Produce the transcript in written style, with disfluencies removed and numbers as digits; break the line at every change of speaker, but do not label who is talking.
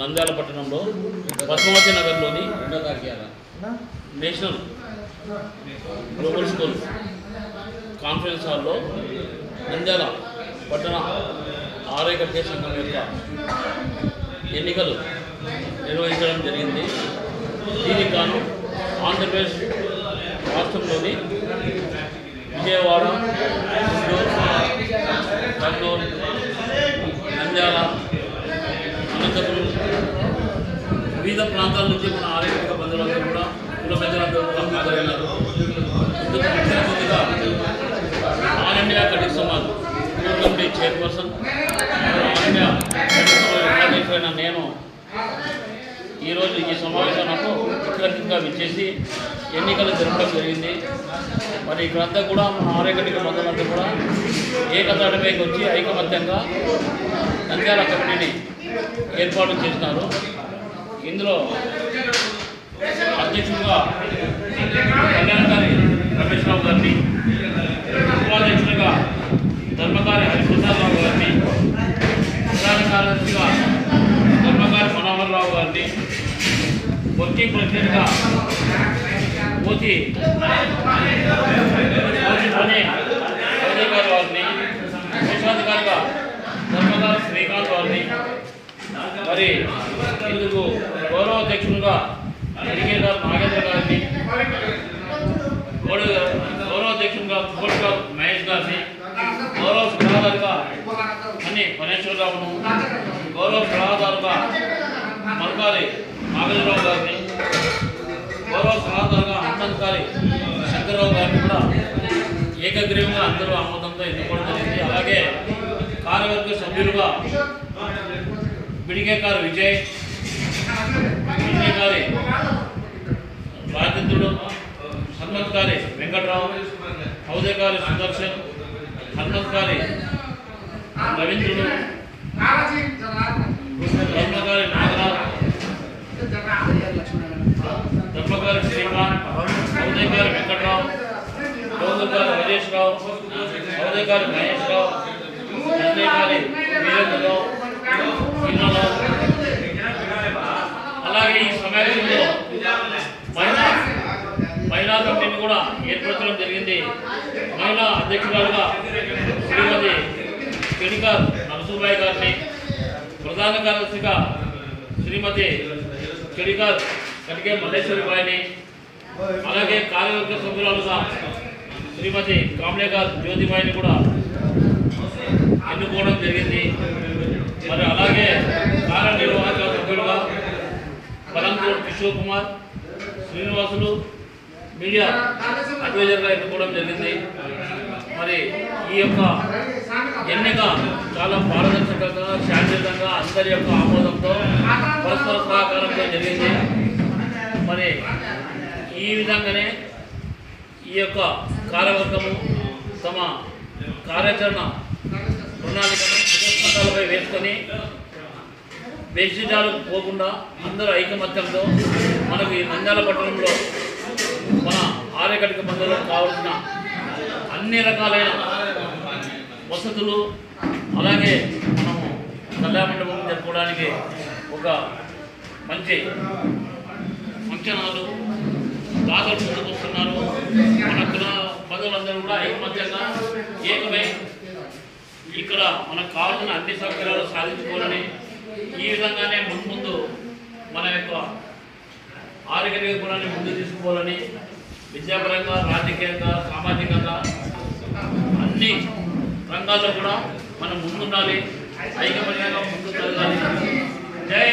నంద్యాల పట్టణంలో పద్మావతి నగర్లోని national global school conference హాల్లో నంద్యాల పట్టణ ఆరోగ్య సంఘం యొక్క ఎన్నికలు నిర్వహించడం జరిగింది. దీనికి గాను ఆంధ్రప్రదేశ్ రాష్ట్రంలోని విజయవాడ, కర్నూలు, నంద్యాల, అనంతపురం వివిధ ప్రాంతాల నుంచి మన ఆరోగ్య బంధువులందరూ కూడా కుల పెద్దలందరూ కూడా హాజరైనారు. ఇందుకు ముఖ్య అతిథిగా all India Katik Samaj committee chairperson, all India Katik Samaj ఉపాధ్యక్షుడైన నేను ఈరోజు ఈ సమావేశాలకు ముఖ్యంగా విచ్చేసి ఎన్నికలు జరపడం జరిగింది. మరి ఇక్కడంతా కూడా మన ఆరోగ్య బంధువులంతా కూడా ఏకతాటిపైకి వచ్చి ఐకమత్యంగా నంద్యాల కమిటీని ఏర్పాటు చేసినారు. ఇందులో అధ్యక్షుడిగా కళ్యాణకారి రమేష్ రావు గారిని, ఉపాధ్యక్షుడిగా ధర్మకారి హరిప్రసాదరావు గారిని, ప్రధాన కార్యదర్శిగా ధర్మకారి మనోహర్ రావు గారిని, వర్కింగ్ ప్రెసిడెంట్గా పోతి పని గారి వారిని, కోశాధికారిగా ధర్మకారి శ్రీకాంత్ వారిని, మరి ఇందుకు గౌరవ అధ్యక్షులుగా ఎడికేటర్ నాగేంద్ర గారిని, గౌరవ అధ్యక్షులుగా కోట్కర్ మహేష్ గారిని, గౌరవ సలహాదారుగా అని పనేశ్వరరావును, గౌరవ సలహాదారుగా మల్కారి నాగేంద్రరావు గారిని, గౌరవ సలహాదారుగా హనుమంతకారి శంకర్రావు గారిని కూడా ఏకగ్రీవంగా అందరూ ఆమోదంతో ఎన్నుకోవడం జరిగింది. అలాగే కార్యవర్గ సభ్యులుగా బిడికేకారు విజయ్, బిడికేకారి రాజేంద్రుడు, హనుమంతకారి వెంకట్రావు, హౌదేకారి సుదర్శన్, హనుమంతకారి రవీంద్రుడు, ధర్మకారి నాగరాజ్, ధర్మకారి శ్రీకాంత్, హౌదేకారి వెంకట్రావు, గౌదకారి హరీష్ రావు, హౌదేకారి మహేష్ రావు, హౌదేకారి వీరేంద్రరావు, అలాగే ఈ సమావేశంలో మహిళా కమిటీని కూడా ఏర్పరచడం జరిగింది. మహిళా అధ్యక్షురాలుగా శ్రీమతి కెడికార్ నరసింహాయి గారిని, ప్రధాన కార్యదర్శిగా శ్రీమతి కెడికార్ కటికే మల్లేశ్వరిబాయిని, అలాగే కార్యవర్గ సభ్యురాలుగా శ్రీమతి కామ్లేకార్ జ్యోతిబాయిని కూడా ఎన్నుకోవడం జరిగింది. మరి అలాగే కార్యనిర్వాహక సభ్యులుగా పలంతూరు కిషోర్ కుమార్, శ్రీనివాసులు మీడియా అడ్వైజర్గా ఎన్నుకోవడం జరిగింది. మరి ఈ యొక్క ఎన్నిక చాలా పారదర్శకంగా, శాంతియుతంగా, అందరి యొక్క ఆమోదంతో, పరస్పర సహకారంతో జరిగింది. మరి ఈ విధంగానే ఈ యొక్క కార్యవర్గము తమ కార్యాచరణ ప్రణాళికను పుస్తకాలపై వేసుకొని బెడ్షీటాలకు పోకుండా అందరూ ఐకమత్యంతో మనకు ఈ నంద్యాల పట్టణంలో మన ఆరోగ్య బంధువులకు కావాల్సిన అన్ని రకాలైన వసతులు, అలాగే మనము కళ్యాణ మండపం జరుపుకోవడానికి ఒక మంచి ఫంక్షన్ హాలు దాదాపు ముందుకు వస్తున్నారు. మన కుల బంధువులందరూ కూడా ఐకమత్యంగా ఏకమై ఇక్కడ మనకు కావాల్సిన అన్ని సౌకర్యాలు సాధించుకోవాలని, ఈ విధంగానే ముందు మన యొక్క ఆరోగ్య గుణాన్ని ముందు తీసుకోవాలని, విద్యాపరంగా, రాజకీయంగా, సామాజికంగా అన్ని రంగాల్లో కూడా మనం ముందుండాలి, ఐకమత్యంగా ముందుకు జరగాలి. జై